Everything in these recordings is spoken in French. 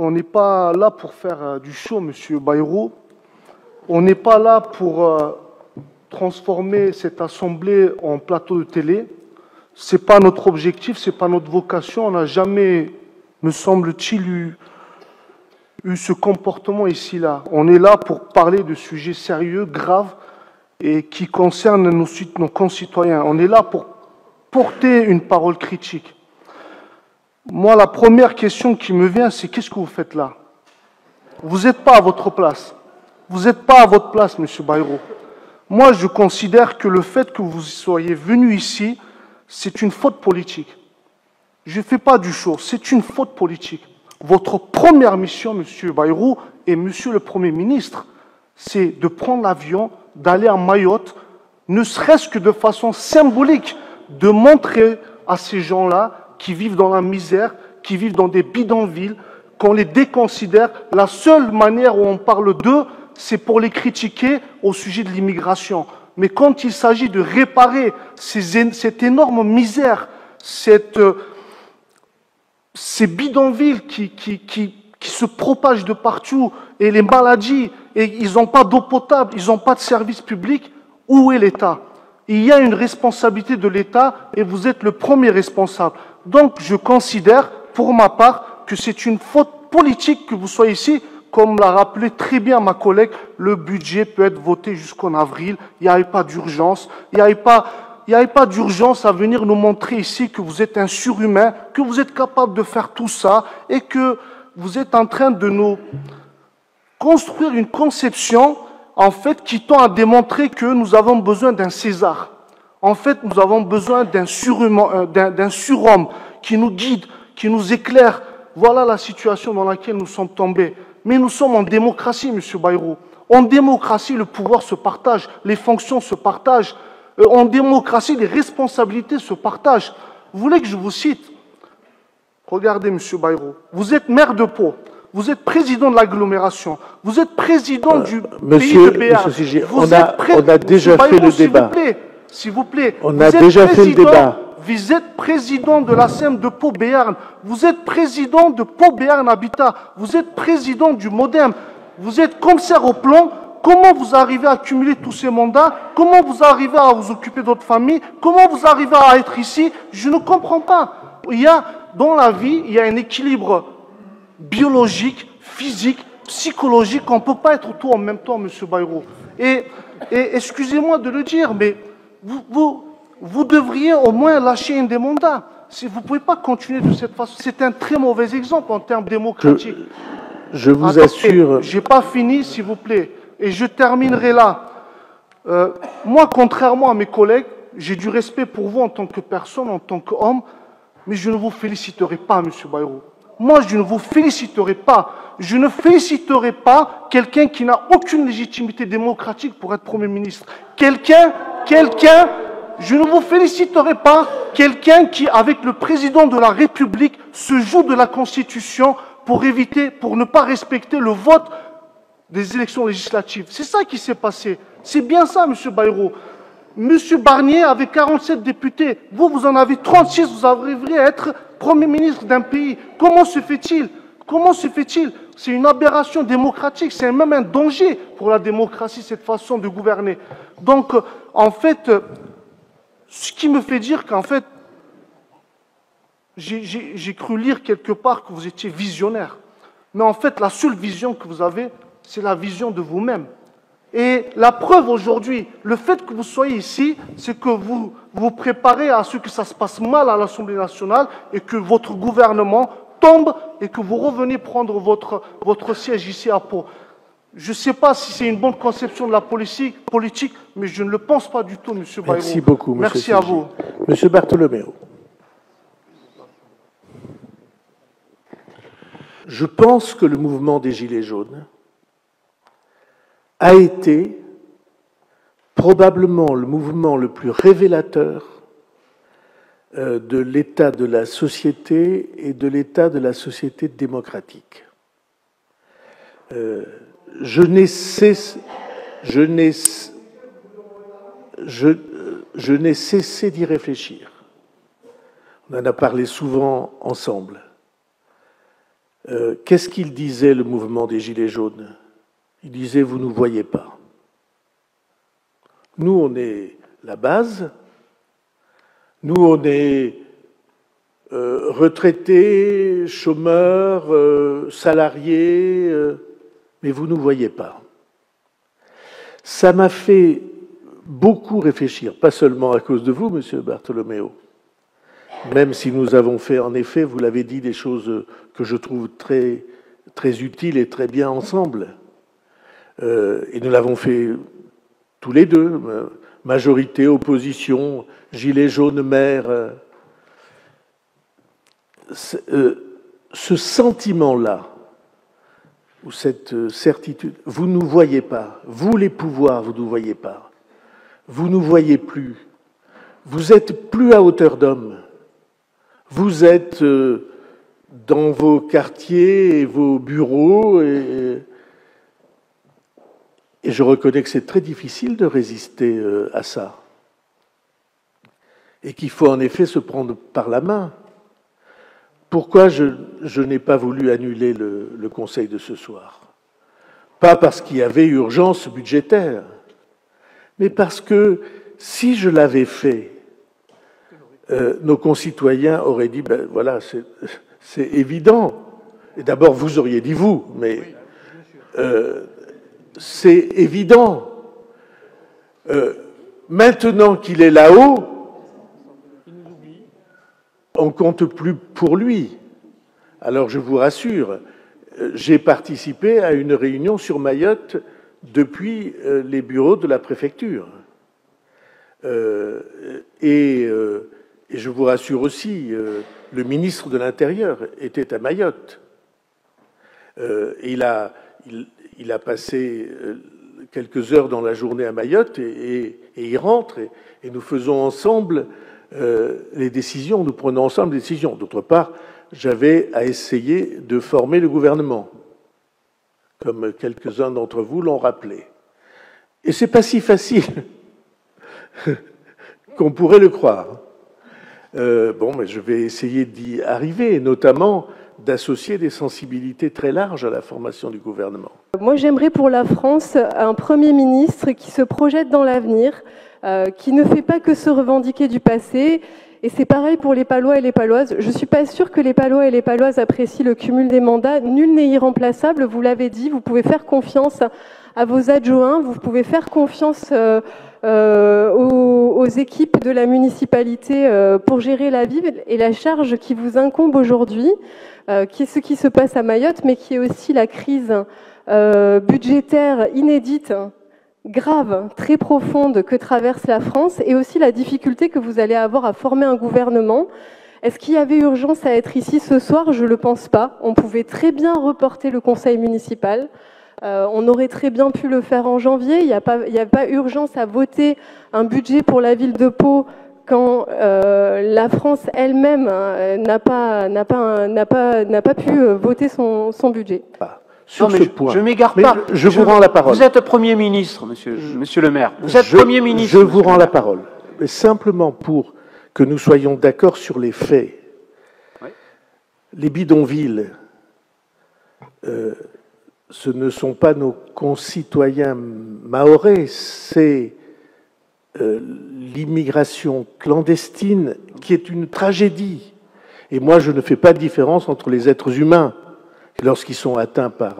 on n'est pas là pour faire du show, Monsieur Bayrou. On n'est pas là pour transformer cette assemblée en plateau de télé. C'est pas notre objectif, c'est pas notre vocation. On n'a jamais, me semble-t-il, eu ce comportement ici-là. On est là pour parler de sujets sérieux, graves et qui concernent nos concitoyens. On est là pour porter une parole critique. Moi, la première question qui me vient, c'est qu'est-ce que vous faites là? Vous n'êtes pas à votre place. Vous n'êtes pas à votre place, M. Bayrou. Moi, je considère que le fait que vous soyez venu ici, c'est une faute politique. Je ne fais pas du show, c'est une faute politique. Votre première mission, M. Bayrou, et M. le Premier ministre, c'est de prendre l'avion, d'aller à Mayotte, ne serait-ce que de façon symbolique, de montrer à ces gens-là qui vivent dans la misère, qui vivent dans des bidonvilles, qu'on les déconsidère. La seule manière où on parle d'eux, c'est pour les critiquer au sujet de l'immigration. Mais quand il s'agit de réparer cette énorme misère, ces bidonvilles qui se propagent de partout, et les maladies, et ils n'ont pas d'eau potable, ils n'ont pas de service public, où est l'État? Il y a une responsabilité de l'État et vous êtes le premier responsable. Donc je considère, pour ma part, que c'est une faute politique que vous soyez ici. Comme l'a rappelé très bien ma collègue, le budget peut être voté jusqu'en avril, il n'y avait pas d'urgence, il n'y avait pas d'urgence à venir nous montrer ici que vous êtes un surhumain, que vous êtes capable de faire tout ça et que vous êtes en train de nous construire une conception en fait qui tend à démontrer que nous avons besoin d'un César. En fait, nous avons besoin d'un surhomme qui nous guide, qui nous éclaire. Voilà la situation dans laquelle nous sommes tombés. Mais nous sommes en démocratie, M. Bayrou. En démocratie, le pouvoir se partage, les fonctions se partagent. En démocratie, les responsabilités se partagent. Vous voulez que je vous cite? Regardez, M. Bayrou. Vous êtes maire de Pau. Vous êtes président de l'agglomération. Vous êtes président du pays de Béarn. Monsieur Sigier, on a déjà fait le débat. S'il vous plaît. On a déjà fait le débat. Vous êtes président de la SEM de Pau-Béarn. Vous êtes président de Pau-Béarn Habitat. Vous êtes président du MODEM. Vous êtes commissaire au plan. Comment vous arrivez à cumuler tous ces mandats? Comment vous arrivez à vous occuper de votre famille? Comment vous arrivez à être ici? Je ne comprends pas. Dans la vie, il y a un équilibre biologique, physique, psychologique. On ne peut pas être tout en même temps, M. Bayrou. Et excusez-moi de le dire, mais vous devriez au moins lâcher un des mandats. Vous ne pouvez pas continuer de cette façon. C'est un très mauvais exemple en termes démocratiques. Je vous assure... Je n'ai pas fini, s'il vous plaît. Et je terminerai là. Moi, contrairement à mes collègues, j'ai du respect pour vous en tant que personne, en tant qu'homme, mais je ne vous féliciterai pas, M. Bayrou. Moi, je ne vous féliciterai pas. Je ne féliciterai pas quelqu'un qui n'a aucune légitimité démocratique pour être Premier ministre. Je ne vous féliciterai pas quelqu'un qui, avec le président de la République, se joue de la Constitution pour ne pas respecter le vote des élections législatives. C'est ça qui s'est passé. C'est bien ça, M. Bayrou. M. Barnier avait 47 députés. Vous en avez 36. Vous arriverez à être Premier ministre d'un pays. Comment se fait-il? Comment se fait-il? C'est une aberration démocratique. C'est même un danger pour la démocratie, cette façon de gouverner. Donc, en fait, ce qui me fait dire qu'en fait, j'ai cru lire quelque part que vous étiez visionnaire. Mais en fait, la seule vision que vous avez, c'est la vision de vous-même. Et la preuve aujourd'hui, le fait que vous soyez ici, c'est que vous vous préparez à ce que ça se passe mal à l'Assemblée nationale et que votre gouvernement tombe et que vous revenez prendre votre siège ici à Pau. Je ne sais pas si c'est une bonne conception de la politique, mais je ne le pense pas du tout, M. Bayrou. Merci beaucoup, M. Merci à vous. M. Bartolomeo. Je pense que le mouvement des Gilets jaunes a été probablement le mouvement le plus révélateur de l'état de la société et de l'état de la société démocratique. Je n'ai cessé d'y réfléchir. On en a parlé souvent ensemble. Qu'est-ce qu'il disait, le mouvement des Gilets jaunes? Il disait, vous ne nous voyez pas. Nous, on est la base. Nous, on est retraités, chômeurs, salariés, mais vous ne nous voyez pas. Ça m'a fait beaucoup réfléchir, pas seulement à cause de vous, Monsieur Bartholoméo, même si nous avons fait, en effet, vous l'avez dit, des choses que je trouve très, très utiles et très bien ensemble. Et nous l'avons fait tous les deux, majorité, opposition, gilets jaunes, maires. Ce sentiment-là, ou cette certitude, vous ne nous voyez pas, vous les pouvoirs, vous ne nous voyez pas, vous ne nous voyez plus, vous êtes plus à hauteur d'homme, vous êtes dans vos quartiers et vos bureaux, et je reconnais que c'est très difficile de résister à ça, et qu'il faut en effet se prendre par la main. Pourquoi je n'ai pas voulu annuler le Conseil de ce soir? Pas parce qu'il y avait urgence budgétaire, mais parce que si je l'avais fait, nos concitoyens auraient dit, ben voilà, c'est évident. Et d'abord, vous auriez dit vous, mais c'est évident. Maintenant qu'il est là-haut, on compte plus pour lui. Alors je vous rassure, j'ai participé à une réunion sur Mayotte depuis les bureaux de la préfecture. Et je vous rassure aussi, le ministre de l'Intérieur était à Mayotte. Il a passé quelques heures dans la journée à Mayotte et il rentre et nous faisons ensemble les décisions, nous prenons ensemble les décisions. D'autre part, j'avais à essayer de former le gouvernement, comme quelques-uns d'entre vous l'ont rappelé. Et c'est pas si facile qu'on pourrait le croire. Bon, mais je vais essayer d'y arriver, notamment d'associer des sensibilités très larges à la formation du gouvernement. Moi, j'aimerais pour la France un Premier ministre qui se projette dans l'avenir, qui ne fait pas que se revendiquer du passé. Et c'est pareil pour les Palois et les Paloises. Je ne suis pas sûre que les Palois et les Paloises apprécient le cumul des mandats. Nul n'est irremplaçable, vous l'avez dit. Vous pouvez faire confiance à vos adjoints, vous pouvez faire confiance aux équipes de la municipalité pour gérer la ville et la charge qui vous incombe aujourd'hui, qui est ce qui se passe à Mayotte, mais qui est aussi la crise budgétaire inédite, grave, très profonde que traverse la France, et aussi la difficulté que vous allez avoir à former un gouvernement. Est-ce qu'il y avait urgence à être ici ce soir? Je ne le pense pas. On pouvait très bien reporter le conseil municipal. On aurait très bien pu le faire en janvier. Il n'y a pas urgence à voter un budget pour la ville de Pau quand la France elle-même n'a pas pu voter son budget. Sur ce point. Je m'égare pas. Je vous rends la parole. Vous êtes Premier ministre, monsieur le maire. Vous êtes Premier ministre. Je vous rends la parole. Mais simplement pour que nous soyons d'accord sur les faits. Oui. Les bidonvilles, ce ne sont pas nos concitoyens mahorais, c'est l'immigration clandestine qui est une tragédie. Et moi, je ne fais pas de différence entre les êtres humains lorsqu'ils sont atteints par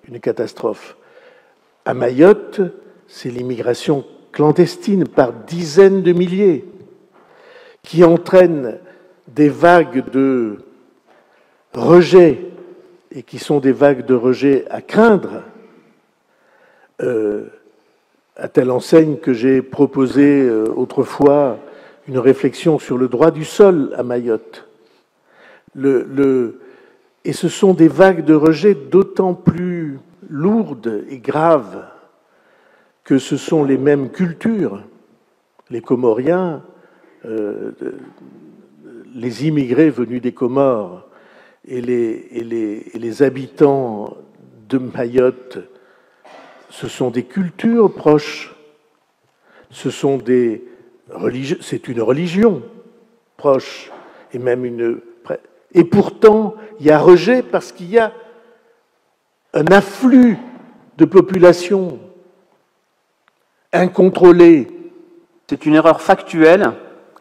une catastrophe. À Mayotte, c'est l'immigration clandestine par dizaines de milliers qui entraîne des vagues de rejet et qui sont des vagues de rejet à craindre, à telle enseigne que j'ai proposé autrefois une réflexion sur le droit du sol à Mayotte. Et ce sont des vagues de rejet d'autant plus lourdes et graves que ce sont les mêmes cultures, les Comoriens, les immigrés venus des Comores et les habitants de Mayotte, ce sont des cultures proches, ce sont c'est une religion proche, et même Et pourtant, il y a rejet parce qu'il y a un afflux de population incontrôlée. C'est une erreur factuelle,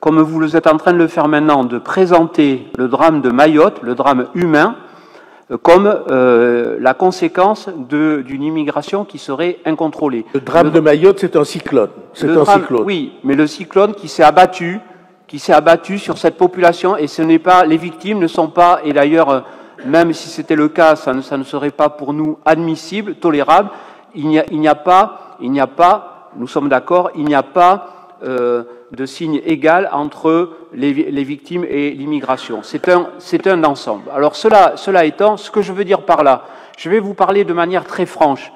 comme vous êtes en train de le faire maintenant, de présenter le drame de Mayotte, le drame humain, comme la conséquence d'une immigration qui serait incontrôlée. Le drame de Mayotte, c'est un cyclone. C'est un cyclone. Oui, mais le cyclone qui s'est abattu sur cette population, et ce n'est pas, les victimes ne sont pas, et d'ailleurs, même si c'était le cas, ça ne serait pas pour nous admissible, tolérable. Il n'y a pas, nous sommes d'accord, il n'y a pas de signe égal entre les victimes et l'immigration. C'est un ensemble. Alors cela étant, ce que je veux dire par là, je vais vous parler de manière très franche.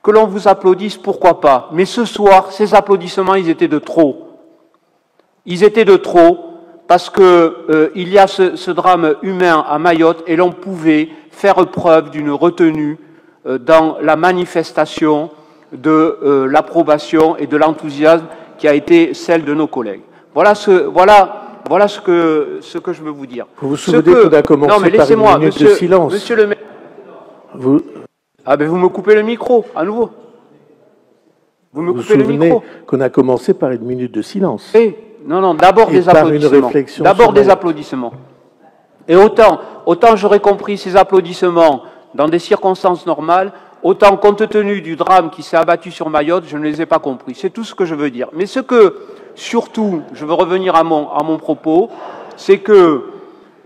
Que l'on vous applaudisse, pourquoi pas. Mais ce soir, ces applaudissements, ils étaient de trop. Ils étaient de trop parce que il y a ce drame humain à Mayotte et l'on pouvait faire preuve d'une retenue dans la manifestation de l'approbation et de l'enthousiasme qui a été celle de nos collègues. Voilà ce que je veux vous dire. Vous vous souvenez qu'on a commencé par une minute de silence. Monsieur le maire. Ah ben vous me coupez le micro, à nouveau. Vous me coupez le micro. Vous vous souvenez qu'on a commencé par une minute de silence. Non, d'abord des applaudissements. D'abord des applaudissements. Et autant j'aurais compris ces applaudissements dans des circonstances normales, autant compte tenu du drame qui s'est abattu sur Mayotte, je ne les ai pas compris. C'est tout ce que je veux dire. Mais ce que, surtout, je veux revenir à mon propos, c'est que,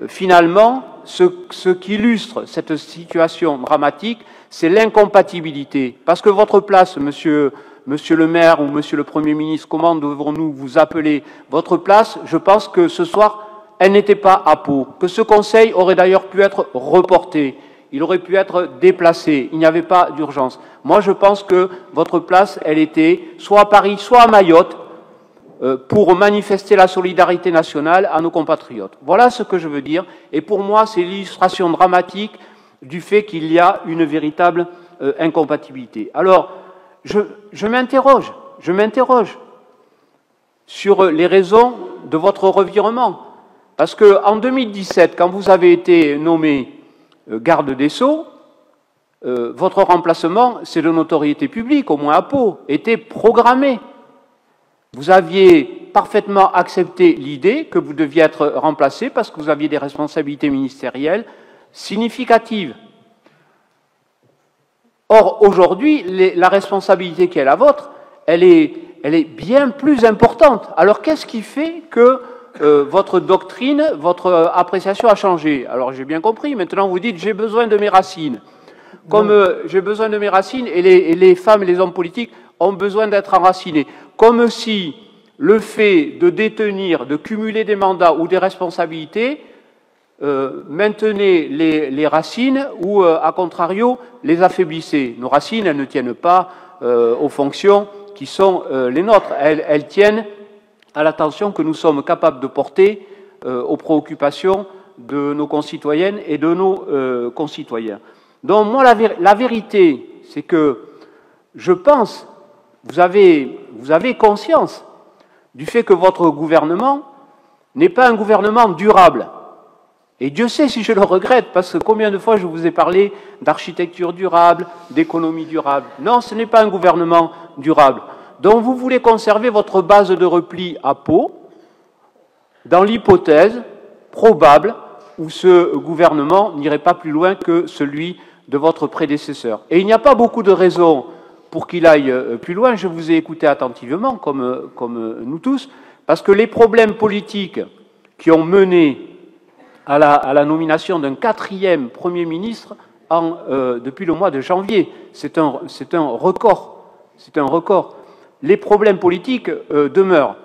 finalement, ce qui illustre cette situation dramatique, c'est l'incompatibilité. Parce que votre place, monsieur le maire ou monsieur le Premier ministre, comment devons-nous vous appeler? Votre place, je pense que ce soir, elle n'était pas à Pau. Que ce conseil aurait d'ailleurs pu être reporté. Il aurait pu être déplacé. Il n'y avait pas d'urgence. Moi, je pense que votre place, elle était soit à Paris, soit à Mayotte, pour manifester la solidarité nationale à nos compatriotes. Voilà ce que je veux dire. Et pour moi, c'est l'illustration dramatique du fait qu'il y a une véritable incompatibilité. Alors, je m'interroge sur les raisons de votre revirement. Parce qu'en 2017, quand vous avez été nommé garde des Sceaux, votre remplacement, c'est de notoriété publique, au moins à Pau, était programmé. Vous aviez parfaitement accepté l'idée que vous deviez être remplacé parce que vous aviez des responsabilités ministérielles significatives. Or, aujourd'hui, la responsabilité qui est la vôtre, elle est bien plus importante. Alors, qu'est-ce qui fait que votre doctrine, votre appréciation a changé? Alors, j'ai bien compris. Maintenant, vous dites, j'ai besoin de mes racines. Comme j'ai besoin de mes racines, et les femmes et les hommes politiques ont besoin d'être enracinés. Comme si le fait de détenir, de cumuler des mandats ou des responsabilités maintenait les racines ou, à contrario, les affaiblissait. Nos racines, elles ne tiennent pas aux fonctions qui sont les nôtres. Elles tiennent à l'attention que nous sommes capables de porter aux préoccupations de nos concitoyennes et de nos concitoyens. Donc moi, la vérité, c'est que je pense, vous avez conscience du fait que votre gouvernement n'est pas un gouvernement durable. Et Dieu sait si je le regrette, parce que combien de fois je vous ai parlé d'architecture durable, d'économie durable. Non, ce n'est pas un gouvernement durable. Donc vous voulez conserver votre base de repli à Pau, dans l'hypothèse probable où ce gouvernement n'irait pas plus loin que celui de votre prédécesseur. Et il n'y a pas beaucoup de raisons pour qu'il aille plus loin. Je vous ai écouté attentivement, comme nous tous, parce que les problèmes politiques qui ont mené à la nomination d'un 4e Premier ministre depuis le mois de janvier, c'est un record. C'est un record. Les problèmes politiques demeurent.